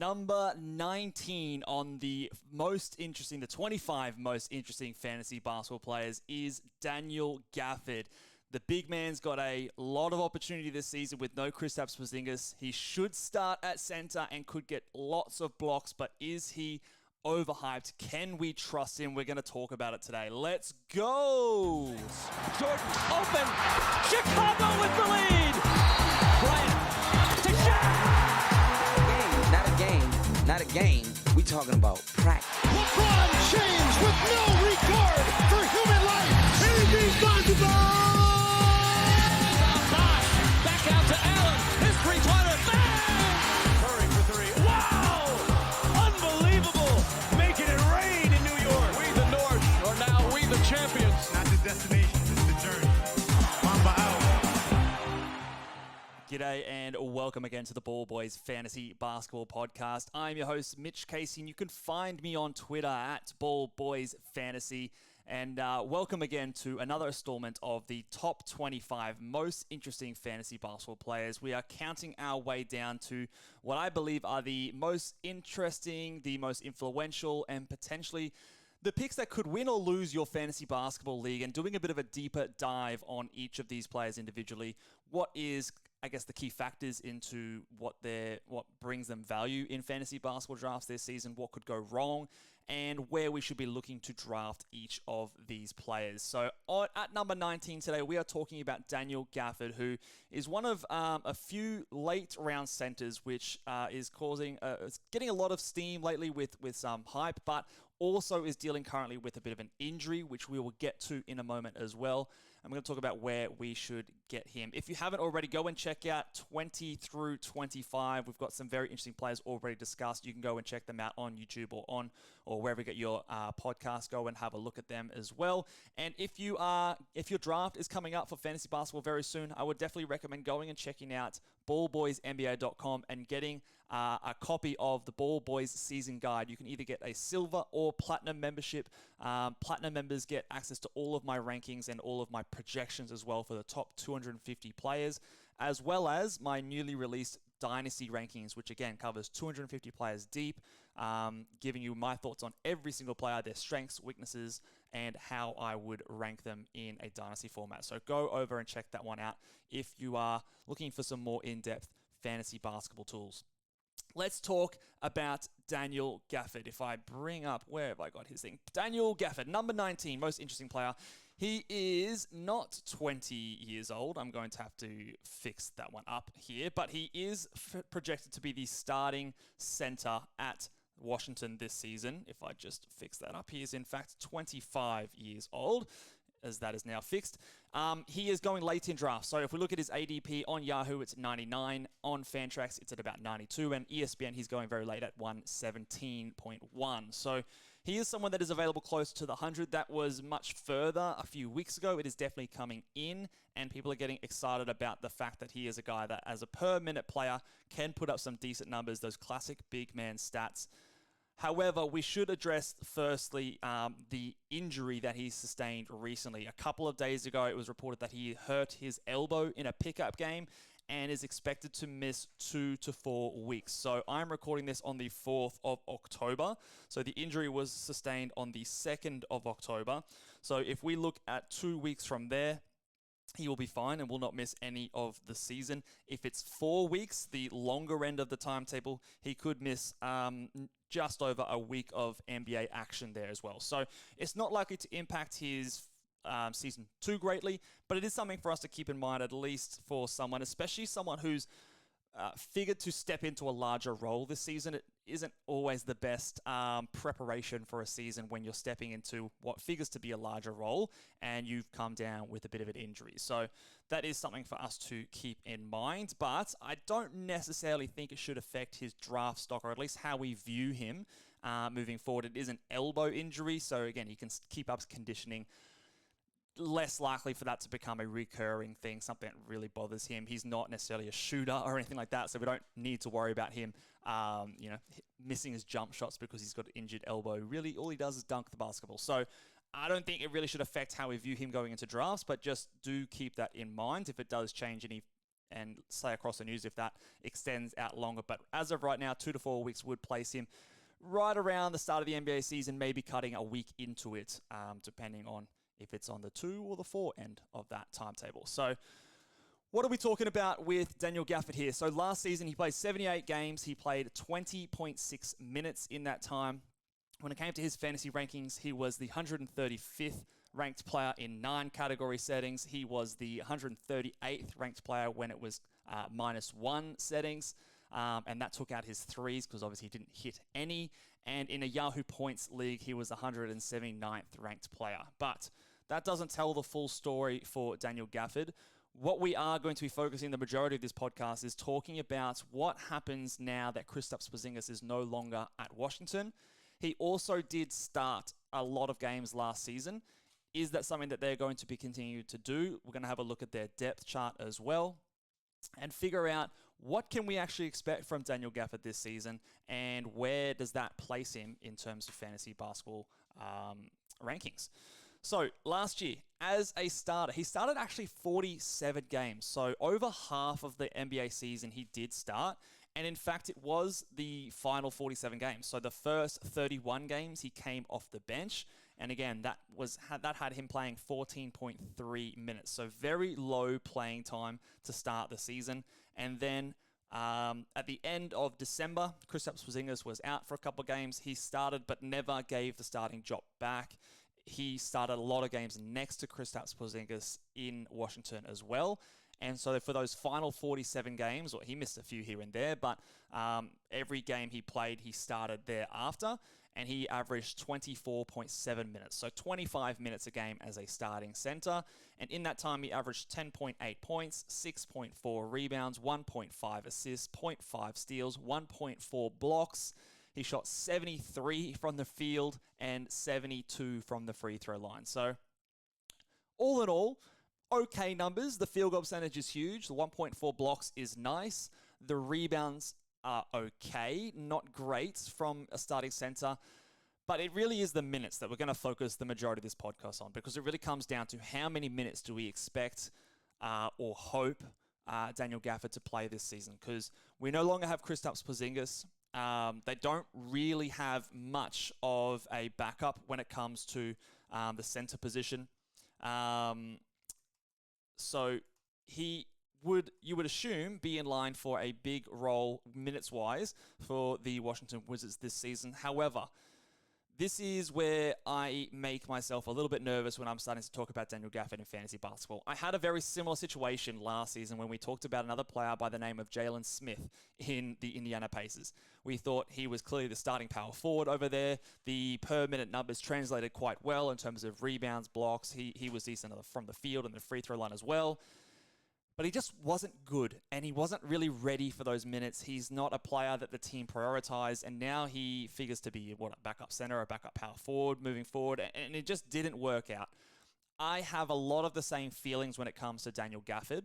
Number 19 on the 25 most interesting fantasy basketball players is Daniel Gafford. The big man's got a lot of opportunity this season with no Kristaps Porzingis. He should start at center and could get lots of blocks, but is he overhyped? Can we trust him? We're going to talk about it today. Let's go! Jordan open. Chicago with the lead. Bryant to Shaq. Not a game. We talking about practice. LeBron James with no regard for human life. Anything's possible. Back out to Allen. His three-pointer. Bang! Curry for three. Wow! Unbelievable. Making it rain in New York. We the North are now we the champions. Not the destination, it's the journey. Mamba out. G'day and welcome again to the Ball Boys Fantasy Basketball Podcast. I'm your host, Mitch Casey, and you can find me on Twitter at Ball Boys Fantasy. And welcome again to another installment of the top 25 most interesting fantasy basketball players. We are counting our way down to what I believe are the most interesting, the most influential, and potentially the picks that could win or lose your fantasy basketball league, and doing a bit of a deeper dive on each of these players individually. What is, I guess, the key factors into what brings them value in fantasy basketball drafts this season, what could go wrong, and where we should be looking to draft each of these players. So at number 19 today, we are talking about Daniel Gafford, who is one of a few late round centers, which is getting a lot of steam lately with some hype, but also is dealing currently with a bit of an injury, which we will get to in a moment as well. I'm going to talk about where we should get him. If you haven't already, go and check out 20 through 25. We've got some very interesting players already discussed. You can go and check them out on YouTube or wherever you get your podcast. Go and have a look at them as well. And if your draft is coming up for fantasy basketball very soon, I would definitely recommend going and checking out ballboysnba.com and getting a copy of the Ball Boys season guide. You can either get a silver or platinum membership. Platinum members get access to all of my rankings and all of my projections as well for the top 250 players, as well as my newly released Dynasty rankings, which again covers 250 players deep, giving you my thoughts on every single player, their strengths, weaknesses, and how I would rank them in a Dynasty format. So go over and check that one out if you are looking for some more in-depth fantasy basketball tools. Let's talk about Daniel Gafford. If I bring up, where have I got his thing? Daniel Gafford, number 19, most interesting player. He is not 20 years old. I'm going to have to fix that one up here, but he is projected to be the starting center at Washington this season. If I just fix that up, he is in fact 25 years old, as that is now fixed. He is going late in draft. So if we look at his ADP on Yahoo, it's 99. On Fantrax, it's at about 92. And ESPN, he's going very late at 117.1. So he is someone that is available close to the 100. That was much further a few weeks ago. It is definitely coming in, and people are getting excited about the fact that he is a guy that, as a per-minute player, can put up some decent numbers, those classic big man stats. However, we should address firstly the injury that he sustained recently. A couple of days ago, it was reported that he hurt his elbow in a pickup game and is expected to miss 2 to 4 weeks. So I'm recording this on the 4th of October. So the injury was sustained on the 2nd of October. So if we look at 2 weeks from there, he will be fine and will not miss any of the season. If it's 4 weeks, the longer end of the timetable, he could miss just over a week of NBA action there as well. So it's not likely to impact his season too greatly, but it is something for us to keep in mind, at least for someone, especially someone who's figured to step into a larger role this season. It isn't always the best preparation for a season when you're stepping into what figures to be a larger role and you've come down with a bit of an injury. So that is something for us to keep in mind, but I don't necessarily think it should affect his draft stock, or at least how we view him moving forward. It is an elbow injury, so again, he can keep up his conditioning. Less likely for that to become a recurring thing, something that really bothers him. He's not necessarily a shooter or anything like that, so we don't need to worry about him, missing his jump shots because he's got an injured elbow. Really, all he does is dunk the basketball. So I don't think it really should affect how we view him going into drafts, but just do keep that in mind if it does change any and say across the news if that extends out longer. But as of right now, 2 to 4 weeks would place him right around the start of the NBA season, maybe cutting a week into it, depending on if it's on the 2 or the 4 end of that timetable. So what are we talking about with Daniel Gafford here? So last season, he played 78 games. He played 20.6 minutes in that time. When it came to his fantasy rankings, he was the 135th ranked player in 9 category settings. He was the 138th ranked player when it was -1 settings. And that took out his threes because obviously he didn't hit any. And in a Yahoo Points league, he was the 179th ranked player. But that doesn't tell the full story for Daniel Gafford. What we are going to be focusing the majority of this podcast is talking about what happens now that Kristaps Porzingis is no longer at Washington. He also did start a lot of games last season. Is that something that they're going to be continuing to do? We're going to have a look at their depth chart as well and figure out what can we actually expect from Daniel Gafford this season and where does that place him in terms of fantasy basketball rankings. So last year, as a starter, he started actually 47 games. So over half of the NBA season he did start. And in fact, it was the final 47 games. So the first 31 games he came off the bench. And again, that had him playing 14.3 minutes. So very low playing time to start the season. And then at the end of December, Kristaps Porzingis was out for a couple of games. He started but never gave the starting job back. He started a lot of games next to Kristaps Porzingis in Washington as well. And so for those final 47 games, or he missed a few here and there, but every game he played, he started thereafter. And he averaged 24.7 minutes. So 25 minutes a game as a starting center. And in that time, he averaged 10.8 points, 6.4 rebounds, 1.5 assists, 0.5 steals, 1.4 blocks. He shot 73 from the field and 72 from the free throw line. So all in all, okay numbers. The field goal percentage is huge. The 1.4 blocks is nice. The rebounds are okay, not great from a starting center. But it really is the minutes that we're going to focus the majority of this podcast on, because it really comes down to how many minutes do we expect or hope Daniel Gafford to play this season, because we no longer have Kristaps Porzingis. They don't really have much of a backup when it comes to the center position. So you would assume, be in line for a big role minutes-wise for the Washington Wizards this season. However, this is where I make myself a little bit nervous when I'm starting to talk about Daniel Gafford in fantasy basketball. I had a very similar situation last season when we talked about another player by the name of Jalen Smith in the Indiana Pacers. We thought he was clearly the starting power forward over there. The per-minute numbers translated quite well in terms of rebounds, blocks. He was decent from the field and the free throw line as well. But he just wasn't good, and he wasn't really ready for those minutes. He's not a player that the team prioritized, and now he figures to be, a backup center, a backup power forward moving forward, and it just didn't work out. I have a lot of the same feelings when it comes to Daniel Gafford.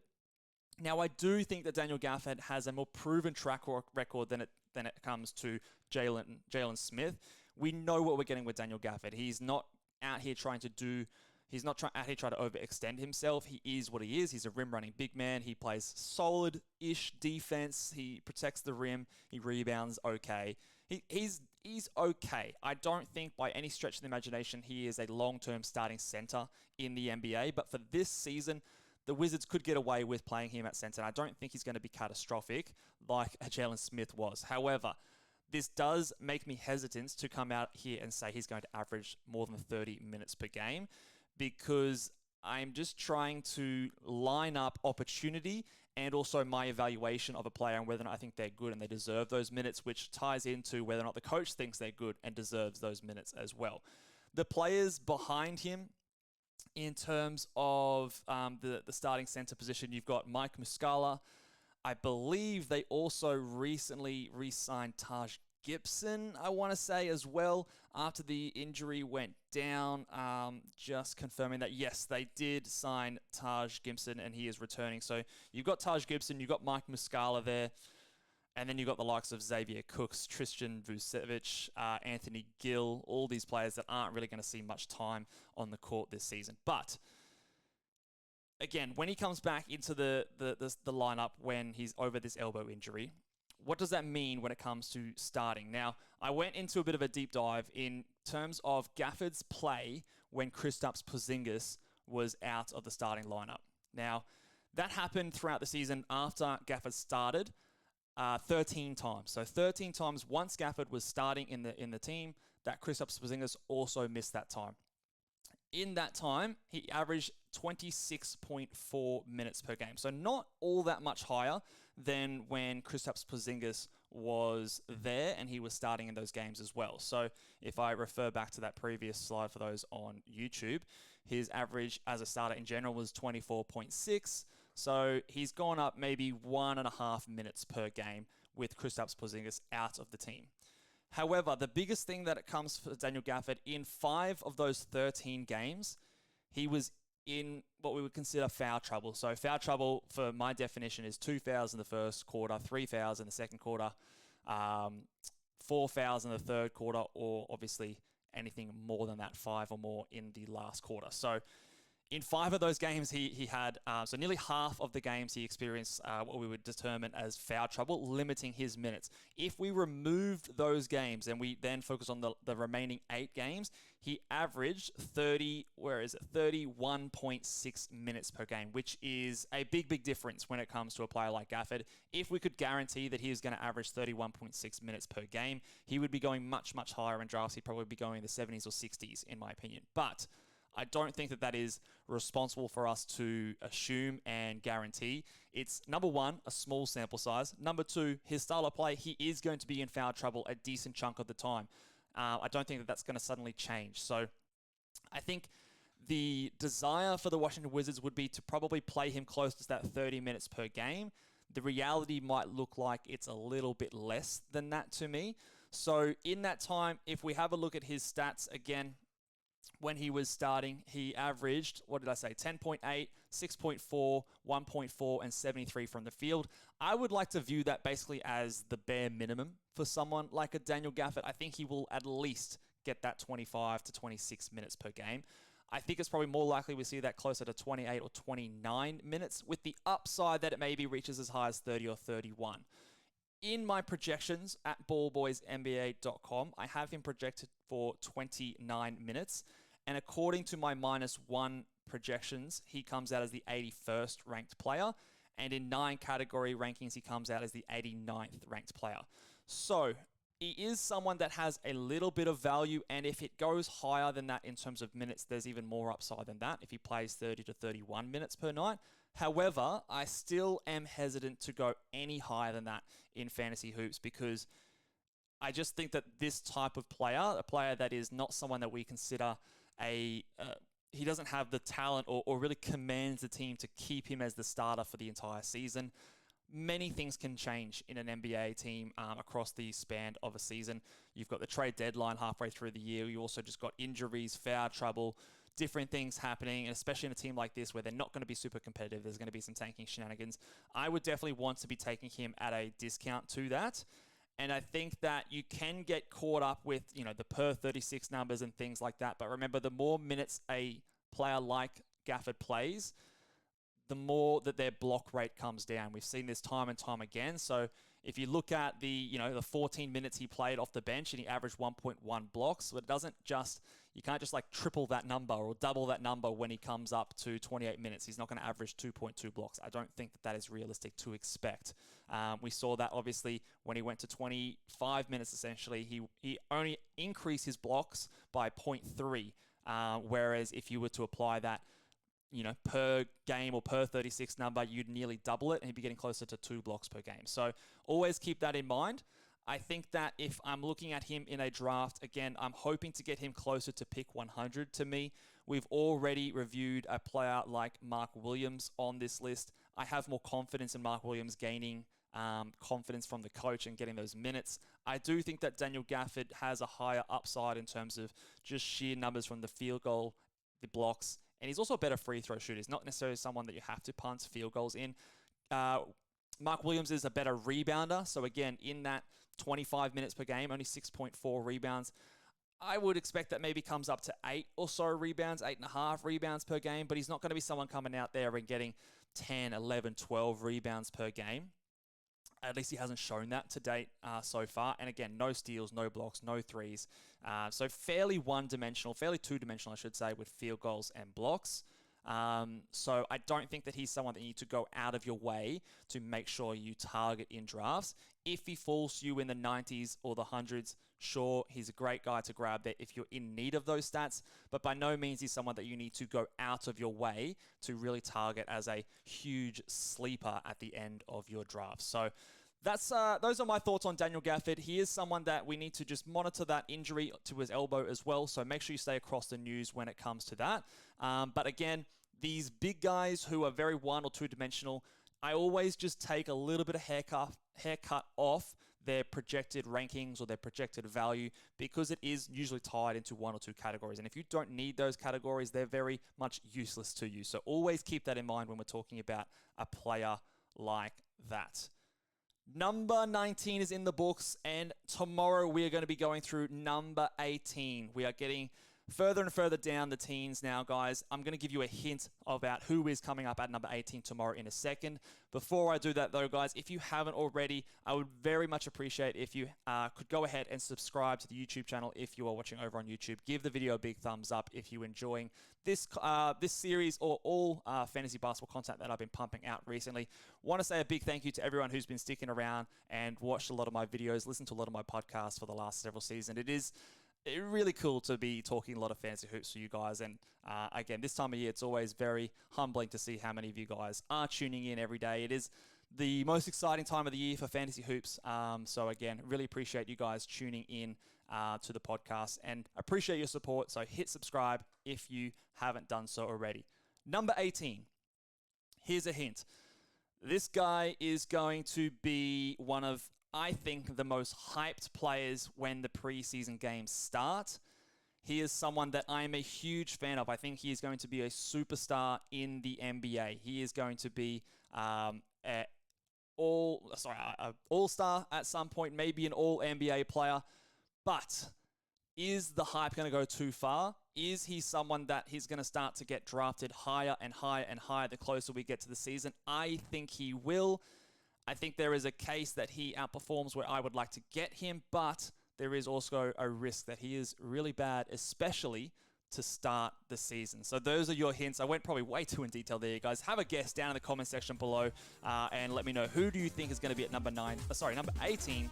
Now, I do think that Daniel Gafford has a more proven track record than it comes to Jalen Smith. We know what we're getting with Daniel Gafford. He's not out here trying to overextend himself. He is what he is. He's a rim-running big man. He plays solid-ish defense. He protects the rim. He rebounds okay. He's okay. I don't think by any stretch of the imagination he is a long-term starting center in the NBA. But for this season, the Wizards could get away with playing him at center. I don't think he's going to be catastrophic like Jalen Smith was. However, this does make me hesitant to come out here and say he's going to average more than 30 minutes per game, because I'm just trying to line up opportunity and also my evaluation of a player and whether or not I think they're good and they deserve those minutes, which ties into whether or not the coach thinks they're good and deserves those minutes as well. The players behind him, in terms of the starting center position, you've got Mike Muscala. I believe they also recently re-signed Taj Gibson, I want to say, as well, after the injury went down. Just confirming that, yes, they did sign Taj Gibson and he is returning. So you've got Taj Gibson, you've got Mike Muscala there, and then you've got the likes of Xavier Cooks, Tristan Vucevic, Anthony Gill, all these players that aren't really going to see much time on the court this season. But again, when he comes back into the lineup when he's over this elbow injury, what does that mean when it comes to starting? Now, I went into a bit of a deep dive in terms of Gafford's play when Kristaps Porzingis was out of the starting lineup. Now, that happened throughout the season after Gafford started 13 times. So 13 times once Gafford was starting in the team, that Kristaps Porzingis also missed that time. In that time, he averaged 26.4 minutes per game. So not all that much higher than when Kristaps Porzingis was there and he was starting in those games as well. So if I refer back to that previous slide for those on YouTube, his average as a starter in general was 24.6. So he's gone up maybe 1.5 minutes per game with Kristaps Porzingis out of the team. However, the biggest thing that it comes for Daniel Gafford, in 5 of those 13 games, he was in what we would consider foul trouble. So foul trouble, for my definition, is 2 fouls in the first quarter, 3 fouls in the second quarter, 4 fouls in the third quarter, or obviously anything more than that, 5 or more in the last quarter. So in 5 of those games, he had, so nearly half of the games he experienced what we would determine as foul trouble, limiting his minutes. If we removed those games and we then focus on the remaining 8 games, he averaged 31.6 minutes per game, which is a big difference when it comes to a player like Gafford. If we could guarantee that he was going to average 31.6 minutes per game, he would be going much higher in drafts. He'd probably be going in the 70s or 60s, in my opinion. But I don't think that is responsible for us to assume and guarantee. It's, number one, a small sample size. Number two, his style of play, he is going to be in foul trouble a decent chunk of the time. I don't think that that's going to suddenly change. So I think the desire for the Washington Wizards would be to probably play him close to that 30 minutes per game. The reality might look like it's a little bit less than that to me. So in that time, if we have a look at his stats again, when he was starting, he averaged, 10.8, 6.4, 1.4, and 73 from the field. I would like to view that basically as the bare minimum for someone like a Daniel Gafford. I think he will at least get that 25 to 26 minutes per game. I think it's probably more likely we see that closer to 28 or 29 minutes, with the upside that it maybe reaches as high as 30 or 31. In my projections at ballboysnba.com, I have him projected for 29 minutes. And according to my -1 projections, he comes out as the 81st ranked player. And in 9 category rankings, he comes out as the 89th ranked player. So he is someone that has a little bit of value. And if it goes higher than that in terms of minutes, there's even more upside than that if he plays 30 to 31 minutes per night. However, I still am hesitant to go any higher than that in fantasy hoops, because I just think that this type of player, a player that is not someone that we consider he doesn't have the talent or really commands the team to keep him as the starter for the entire season. Many things can change in an NBA team across the span of a season. You've got the trade deadline halfway through the year. You also just got injuries, foul trouble, different things happening, and especially in a team like this where they're not going to be super competitive, there's going to be some tanking shenanigans. I would definitely want to be taking him at a discount to that. And I think that you can get caught up with, the per 36 numbers and things like that. But remember, the more minutes a player like Gafford plays, the more that their block rate comes down. We've seen this time and time again. So if you look at the 14 minutes he played off the bench and he averaged 1.1 blocks, but you can't just like triple that number or double that number when he comes up to 28 minutes. He's not going to average 2.2 blocks. I don't think that is realistic to expect. We saw that obviously when he went to 25 minutes, essentially, he only increased his blocks by 0.3. Whereas if you were to apply that, per game or per 36 number, you'd nearly double it and he'd be getting closer to 2 blocks per game. So always keep that in mind. I think that if I'm looking at him in a draft, again, I'm hoping to get him closer to pick 100 to me. We've already reviewed a player like Mark Williams on this list. I have more confidence in Mark Williams gaining confidence from the coach and getting those minutes. I do think that Daniel Gafford has a higher upside in terms of just sheer numbers from the field goal, the blocks, and he's also a better free throw shooter. He's not necessarily someone that you have to punt field goals in. Mark Williams is a better rebounder. So again, in that 25 minutes per game, only 6.4 rebounds. I would expect that maybe comes up to 8 or so rebounds, 8.5 rebounds per game, but he's not going to be someone coming out there and getting 10, 11, 12 rebounds per game. At least he hasn't shown that to date so far. And again, no steals, no blocks, no threes. So fairly one-dimensional, fairly two-dimensional, I should say, with field goals and blocks. So I don't think that he's someone that you need to go out of your way to make sure you target in drafts. If he falls to you in the 90s or the 100s, sure, he's a great guy to grab there if you're in need of those stats, but by no means he's someone that you need to go out of your way to really target as a huge sleeper at the end of your draft. So those are my thoughts on Daniel Gafford. He is someone that we need to just monitor that injury to his elbow as well, so make sure you stay across the news when it comes to that. But again, these big guys who are very one or two dimensional, I always just take a little bit of haircut off their projected rankings or their projected value because it is usually tied into one or two categories. And if you don't need those categories, they're very much useless to you. So always keep that in mind when we're talking about a player like that. Number 19 is in the books, and tomorrow we are going to be going through number 18. We are getting further and further down the teens now, guys. I'm going to give you a hint about who is coming up at number 18 tomorrow in a second. Before I do that, though, guys, if you haven't already, I would very much appreciate if you could go ahead and subscribe to the YouTube channel if you are watching over on YouTube. Give the video a big thumbs up if you're enjoying this series or all fantasy basketball content that I've been pumping out recently. Want to say a big thank you to everyone who's been sticking around and watched a lot of my videos, listened to a lot of my podcasts for the last several seasons. It is really cool to be talking a lot of fantasy hoops for you guys. And again, this time of year, it's always very humbling to see how many of you guys are tuning in every day. It is the most exciting time of the year for fantasy hoops. So again, really appreciate you guys tuning in to the podcast and appreciate your support. So hit subscribe if you haven't done so already. Number 18. Here's a hint. This guy is going to be one of, I think, the most hyped players when the preseason games start. He is someone that I am a huge fan of. I think he is going to be a superstar in the NBA. He is going to be an all-star at some point, maybe an all-NBA player. But is the hype going to go too far? Is he someone that he's going to start to get drafted higher and higher and higher the closer we get to the season? I think he will. I think there is a case that he outperforms where I would like to get him, but there is also a risk that he is really bad, especially to start the season. So those are your hints. I went probably way too in detail there, guys. Have a guess down in the comment section below and let me know who do you think is going to be at number 18.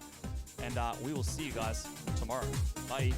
And we will see you guys tomorrow. Bye.